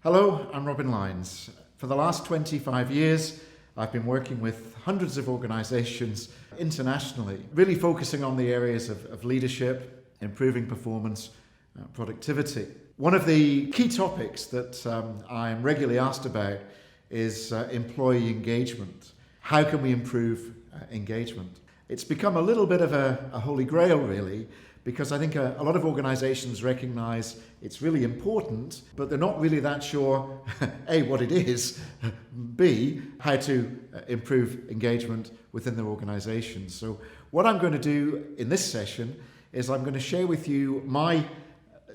Hello, I'm Robin Lyons. For the last 25 years, I've been working with hundreds of organisations internationally, really focusing on the areas of leadership, improving performance, productivity. One of the key topics that I'm regularly asked about is employee engagement. How can we improve engagement? It's become a little bit of a holy grail, really, because I think a lot of organisations recognise it's really important, but they're not really that sure, A, what it is, B, how to improve engagement within their organisations. So what I'm going to do in this session is I'm going to share with you my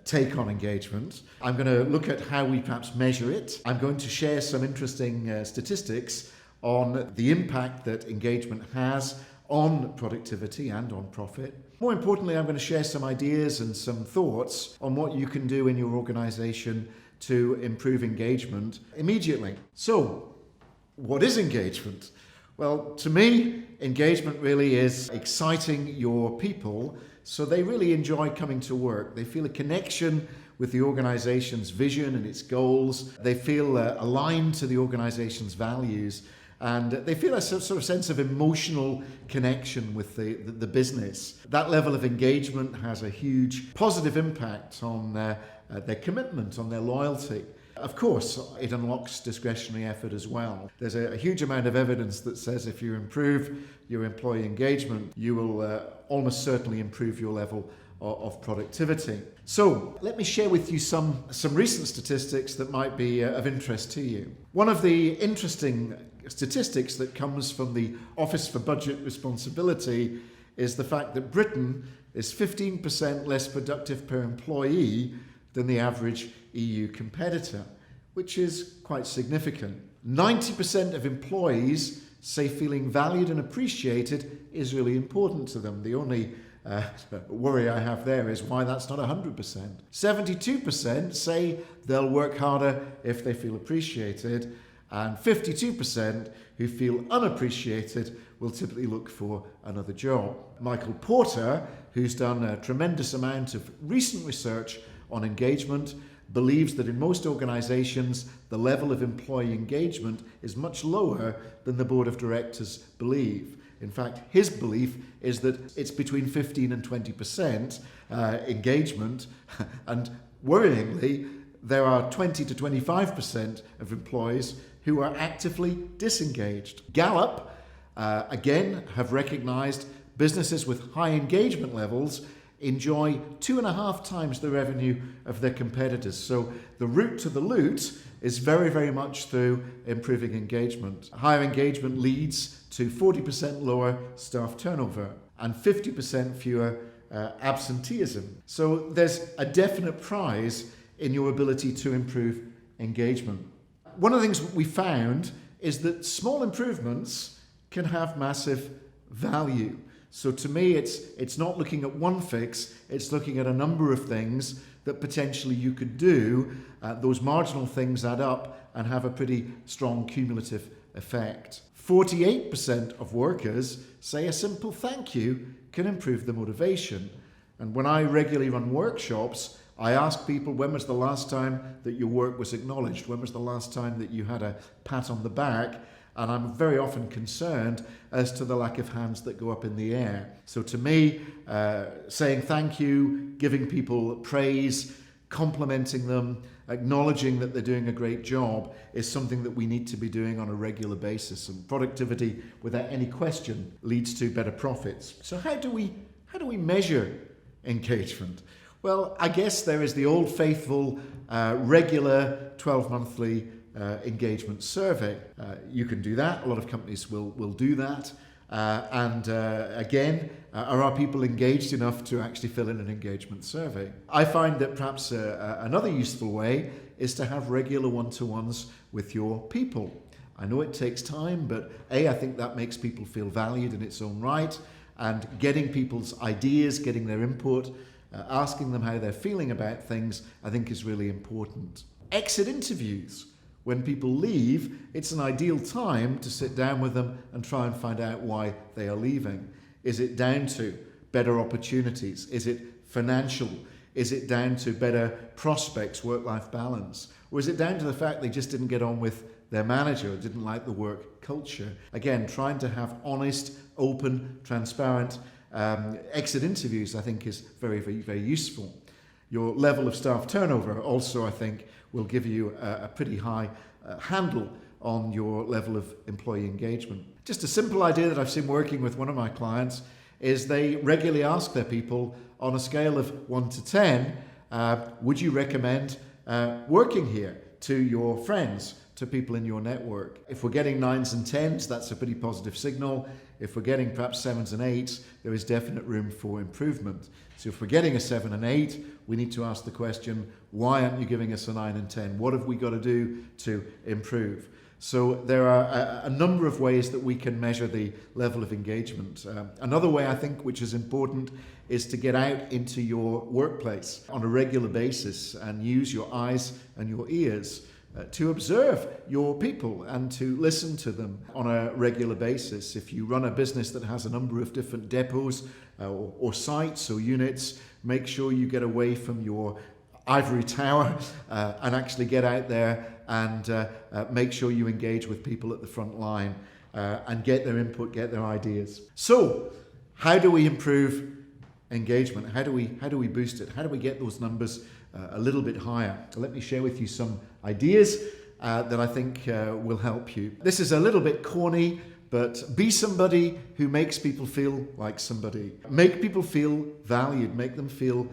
take on engagement. I'm going to look at how we perhaps measure it. I'm going to share some interesting statistics on the impact that engagement has on productivity and on profit. More importantly, I'm going to share some ideas and some thoughts on what you can do in your organisation to improve engagement immediately. So, what is engagement? Well, to me, engagement really is exciting your people so they really enjoy coming to work. They feel a connection with the organisation's vision and its goals. They feel aligned to the organisation's values. And they feel a sort of sense of emotional connection with the business. That level of engagement has a huge positive impact on their commitment, on their loyalty. Of course, it unlocks discretionary effort as well. There's a huge amount of evidence that says if you improve your employee engagement, you will almost certainly improve your level of productivity. So let me share with you some recent statistics that might be of interest to you. One of the interesting statistics that comes from the Office for Budget Responsibility is the fact that Britain is 15% less productive per employee than the average EU competitor, which is quite significant. 90% of employees say feeling valued and appreciated is really important to them. The only worry I have there is why that's not 100%. 72% say they'll work harder if they feel appreciated, and 52% who feel unappreciated will typically look for another job. Michael Porter, who's done a tremendous amount of recent research on engagement, believes that in most organisations the level of employee engagement is much lower than the board of directors believe. In fact, his belief is that it's between 15 and 20% engagement, and worryingly, there are 20 to 25% of employees who are actively disengaged. Gallup, again, have recognised businesses with high engagement levels enjoy 2.5 times the revenue of their competitors. So the route to the loot is very, very much through improving engagement. Higher engagement leads to 40% lower staff turnover and 50% fewer absenteeism. So there's a definite prize in your ability to improve engagement. One of the things we found is that small improvements can have massive value. So to me, it's not looking at one fix, it's looking at a number of things that potentially you could do. Those marginal things add up and have a pretty strong cumulative effect. 48% of workers say a simple thank you can improve the motivation. And when I regularly run workshops, I ask people, when was the last time that your work was acknowledged? When was the last time that you had a pat on the back? And I'm very often concerned as to the lack of hands that go up in the air. So to me, saying thank you, giving people praise, complimenting them, acknowledging that they're doing a great job is something that we need to be doing on a regular basis. And productivity, without any question, leads to better profits. So how do we measure engagement? Well, I guess there is the old faithful regular 12-monthly engagement survey. You can do that. A lot of companies will do that. Again, are our people engaged enough to actually fill in an engagement survey? I find that perhaps another useful way is to have regular one-to-ones with your people. I know it takes time, but I think that makes people feel valued in its own right, and getting people's ideas, getting their input, asking them how they're feeling about things, I think is really important. Exit interviews. When people leave, it's an ideal time to sit down with them and try and find out why they are leaving. Is it down to better opportunities? Is it financial? Is it down to better prospects, work-life balance? Or is it down to the fact they just didn't get on with their manager or didn't like the work culture? Again, trying to have honest, open, transparent exit interviews, I think, is very, very, very useful. Your level of staff turnover also, I think, will give you a pretty high handle on your level of employee engagement. Just a simple idea that I've seen working with one of my clients is they regularly ask their people on a scale of 1 to 10, would you recommend working here to your friends, to people in your network? If we're getting 9s and 10s, that's a pretty positive signal. If we're getting perhaps 7s and 8s, there is definite room for improvement. So if we're getting a 7 and 8, we need to ask the question, why aren't you giving us a 9 and 10? What have we got to do to improve? So there are a number of ways that we can measure the level of engagement. Another way, I think, which is important, is to get out into your workplace on a regular basis and use your eyes and your ears to observe your people and to listen to them on a regular basis. If you run a business that has a number of different depots or sites or units, make sure you get away from your ivory tower and actually get out there and make sure you engage with people at the front line and get their input, get their ideas. So, how do we improve engagement? How do we boost it? How do we get those numbers a little bit higher? So let me share with you some ideas that I think will help you. This is a little bit corny, but be somebody who makes people feel like somebody. Make people feel valued, make them feel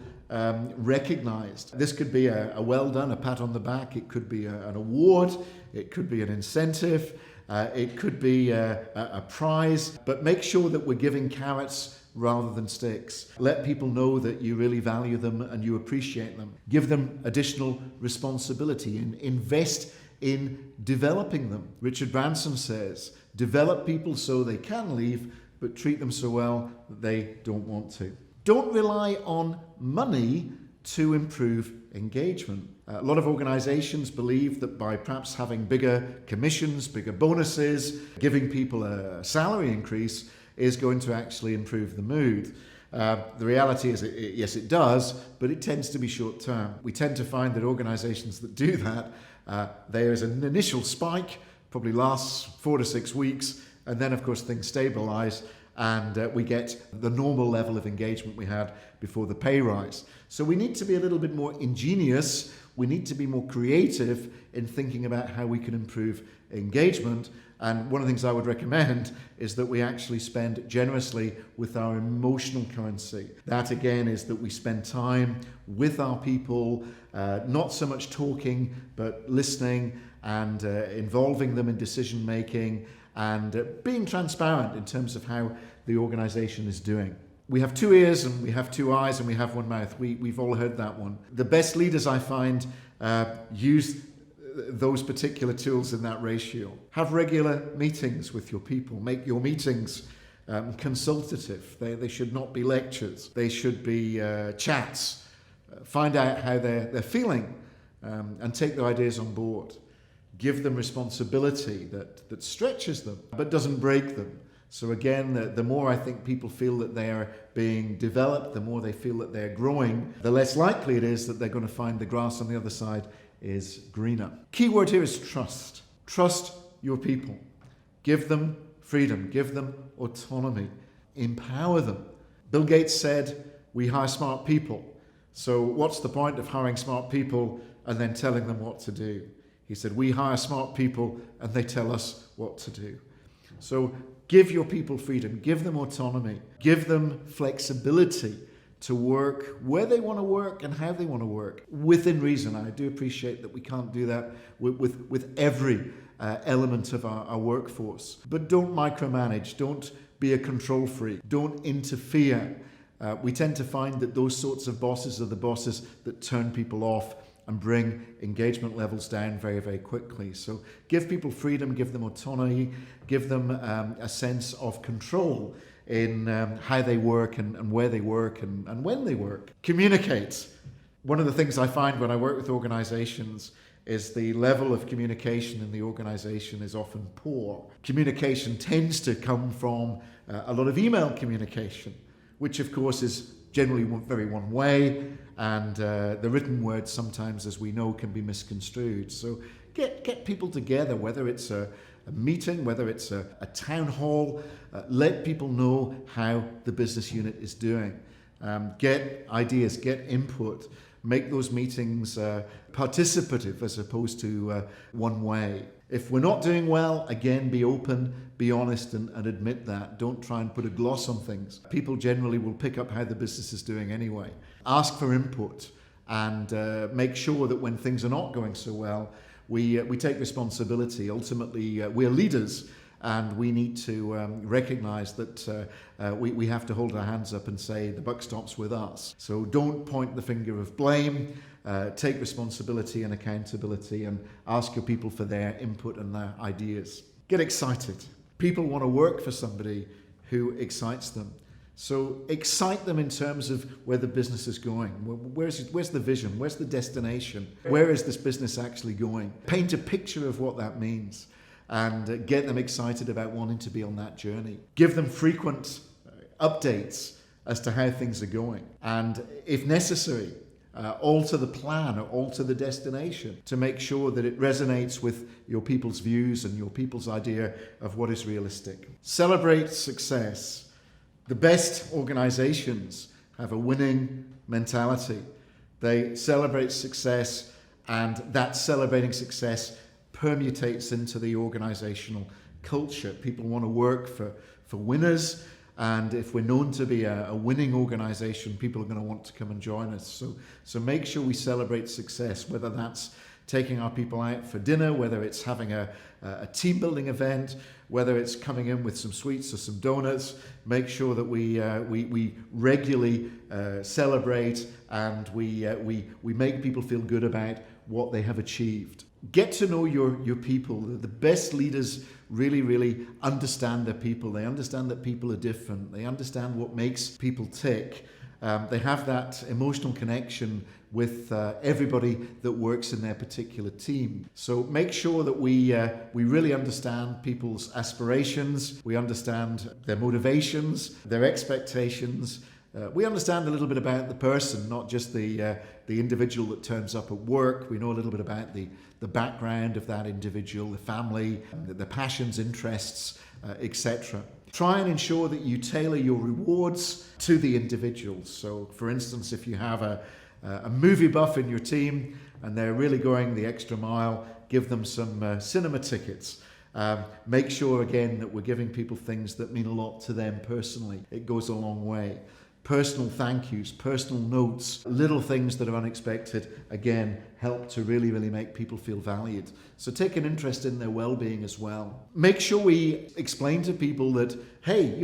recognized. This could be a well done, a pat on the back. It could be an award. It could be an incentive. It could be a prize. But make sure that we're giving carrots rather than sticks. Let people know that you really value them and you appreciate them. Give them additional responsibility and invest in developing them. Richard Branson says, develop people so they can leave, but treat them so well that they don't want to. Don't rely on money to improve engagement. A lot of organizations believe that by perhaps having bigger commissions, bigger bonuses, giving people a salary increase is going to actually improve the mood. The reality is, yes, it does, but it tends to be short term. We tend to find that organizations that do that, there is an initial spike, probably lasts 4 to 6 weeks, and then of course things stabilize and we get the normal level of engagement we had before the pay rise. So we need to be a little bit more ingenious. We need to be more creative in thinking about how we can improve engagement. And one of the things I would recommend is that we actually spend generously with our emotional currency. That again is that we spend time with our people, not so much talking, but listening and involving them in decision making and being transparent in terms of how the organization is doing. We have 2 ears and we have 2 eyes and we have 1 mouth. We've all heard that one. The best leaders I find use those particular tools in that ratio. Have regular meetings with your people. Make your meetings consultative. They should not be lectures. They should be chats. Find out how they're feeling and take their ideas on board. Give them responsibility that stretches them but doesn't break them. So again, the more I think people feel that they are being developed, the more they feel that they're growing, the less likely it is that they're going to find the grass on the other side is greener. Key word here is trust. Trust your people. Give them freedom. Give them autonomy. Empower them. Bill Gates said, we hire smart people. So what's the point of hiring smart people and then telling them what to do? He said, we hire smart people and they tell us what to do. So give your people freedom. Give them autonomy. Give them flexibility to work where they want to work and how they want to work within reason. I do appreciate that we can't do that with every element of our workforce. But don't micromanage. Don't be a control freak. Don't interfere. We tend to find that those sorts of bosses are the bosses that turn people off and bring engagement levels down very, very quickly. So give people freedom, give them autonomy, give them a sense of control in how they work and where they work and when they work. Communicate. One of the things I find when I work with organizations is the level of communication in the organization is often poor. Communication tends to come from a lot of email communication, which of course is generally very one way, and the written word sometimes, as we know, can be misconstrued. So get people together, whether it's a meeting, whether it's a town hall, let people know how the business unit is doing. Get ideas, get input, make those meetings participative as opposed to one way. If we're not doing well, again, be open, be honest, and admit that. Don't try and put a gloss on things. People generally will pick up how the business is doing anyway. Ask for input and make sure that when things are not going so well, we take responsibility. Ultimately, we're leaders, and we need to recognize that we have to hold our hands up and say the buck stops with us. So don't point the finger of blame. Take responsibility and accountability, and ask your people for their input and their ideas. Get excited. People want to work for somebody who excites them. So excite them in terms of where the business is going. Where's the vision? Where's the destination? Where is this business actually going? Paint a picture of what that means, and get them excited about wanting to be on that journey. Give them frequent updates as to how things are going, and if necessary, alter the plan or alter the destination to make sure that it resonates with your people's views and your people's idea of what is realistic. Celebrate success. The best organizations have a winning mentality. They celebrate success, and that celebrating success permutates into the organizational culture. People want to work for winners, and if we're known to be a winning organization, people are going to want to come and join us. So make sure we celebrate success, whether that's taking our people out for dinner, whether it's having a team building event, whether it's coming in with some sweets or some donuts. Make sure that we regularly celebrate, and we make people feel good about what they have achieved. Get to know your people. The best leaders really understand their people. They understand that people are different. They understand what makes people tick. They have that emotional connection with everybody that works in their particular team. So make sure that we really understand people's aspirations, we understand their motivations, their expectations. We understand a little bit about the person, not just the individual that turns up at work. We know a little bit about the background of that individual, the family, the passions, interests, etc. Try and ensure that you tailor your rewards to the individuals. So, for instance, if you have a movie buff in your team and they're really going the extra mile, give them some cinema tickets. Make sure, again, that we're giving people things that mean a lot to them personally. It goes a long way. Personal thank yous, personal notes, little things that are unexpected, again, help to really make people feel valued. So take an interest in their well-being as well. Make sure we explain to people that, hey,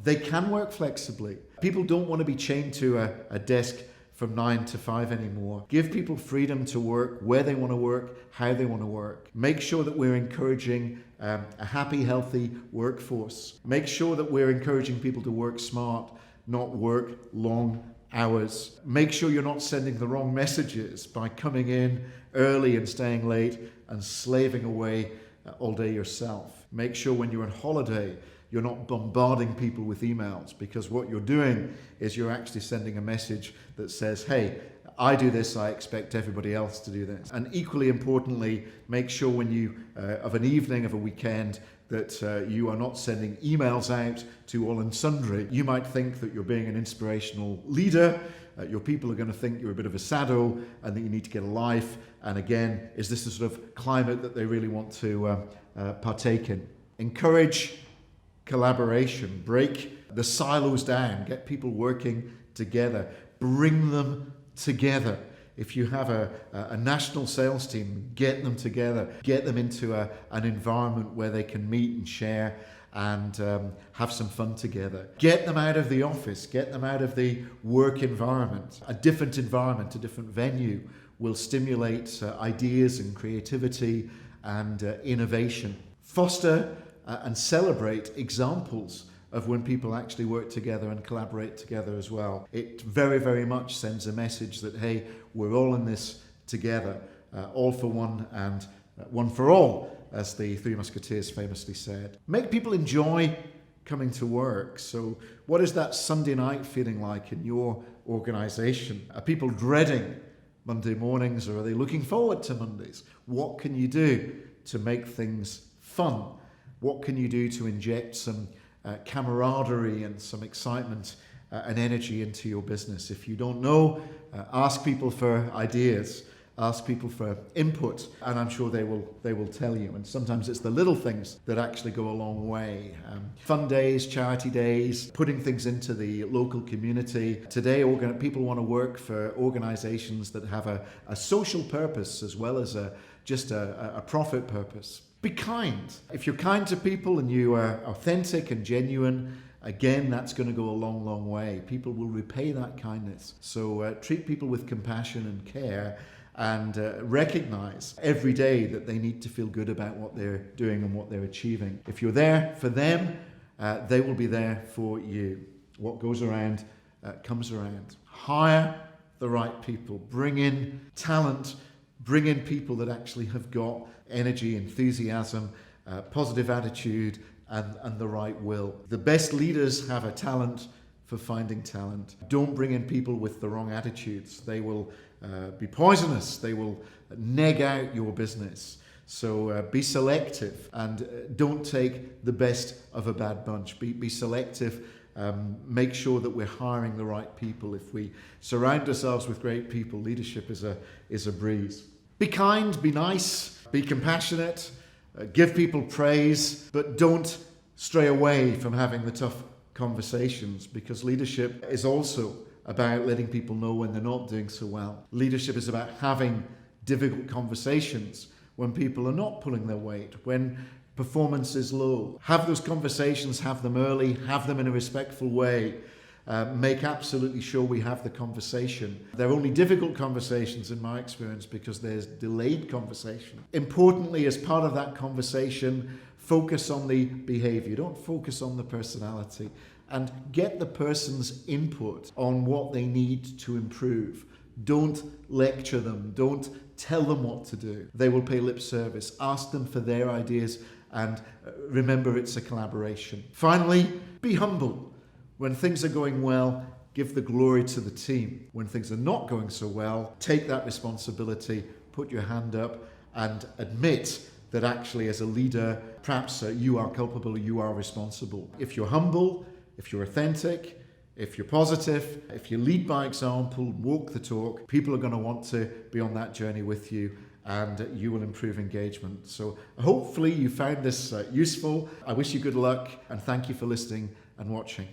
they can work flexibly. People don't want to be chained to a desk from 9 to 5 anymore. Give people freedom to work where they want to work, how they want to work. Make sure that we're encouraging a happy, healthy workforce. Make sure that we're encouraging people to work smart, not work long hours. Make sure you're not sending the wrong messages by coming in early and staying late and slaving away all day yourself. Make sure when you're on holiday, you're not bombarding people with emails, because what you're doing is you're actually sending a message that says, hey, I do this, I expect everybody else to do this. And equally importantly, make sure when you, of an evening, of a weekend, that you are not sending emails out to all and sundry. You might think that you're being an inspirational leader. Your people are going to think you're a bit of a sado and that you need to get a life. And again, is this the sort of climate that they really want to partake in? Encourage collaboration. Break the silos down. Get people working together. Bring them together. If you have a national sales team, get them together. Get them into an environment where they can meet and share and have some fun together. Get them out of the office. Get them out of the work environment. A different environment, a different venue will stimulate ideas and creativity and innovation. Foster and celebrate examples of when people actually work together and collaborate together as well. It very much sends a message that, hey, we're all in this together, all for one and one for all, as the Three Musketeers famously said. Make people enjoy coming to work. So what is that Sunday night feeling like in your organization? Are people dreading Monday mornings, or are they looking forward to Mondays? What can you do to make things fun? What can you do to inject some camaraderie and some excitement and energy into your business? If you don't know, ask people for ideas, ask people for input, and I'm sure they will tell you. And sometimes it's the little things that actually go a long way. Fun days, charity days, putting things into the local community. Today, people want to work for organizations that have a social purpose as well as just a profit purpose. Be kind. If you're kind to people and you are authentic and genuine, again, that's going to go a long, long way. People will repay that kindness. So treat people with compassion and care, and recognize every day that they need to feel good about what they're doing and what they're achieving. If you're there for them, they will be there for you. What goes around comes around. Hire the right people. Bring in talent. Bring in people that actually have got energy, enthusiasm, positive attitude, and the right will. The best leaders have a talent for finding talent. Don't bring in people with the wrong attitudes. They will be poisonous. They will neg out your business. So be selective, and don't take the best of a bad bunch. Be selective. Make sure that we're hiring the right people. If we surround ourselves with great people, leadership is a breeze. Be kind, be nice, be compassionate, give people praise, but don't stray away from having the tough conversations, because leadership is also about letting people know when they're not doing so well. Leadership is about having difficult conversations when people are not pulling their weight, when performance is low. Have those conversations, have them early, have them in a respectful way. Make absolutely sure we have the conversation. They're only difficult conversations in my experience because there's delayed conversation. Importantly, as part of that conversation, focus on the behavior. Don't focus on the personality. And get the person's input on what they need to improve. Don't lecture them. Don't tell them what to do. They will pay lip service. Ask them for their ideas, and remember, it's a collaboration. Finally, be humble. When things are going well, give the glory to the team. When things are not going so well, take that responsibility, put your hand up, and admit that actually as a leader, perhaps you are culpable, you are responsible. If you're humble, if you're authentic, if you're positive, if you lead by example, walk the talk, people are going to want to be on that journey with you, and you will improve engagement. So hopefully you found this useful. I wish you good luck, and thank you for listening and watching.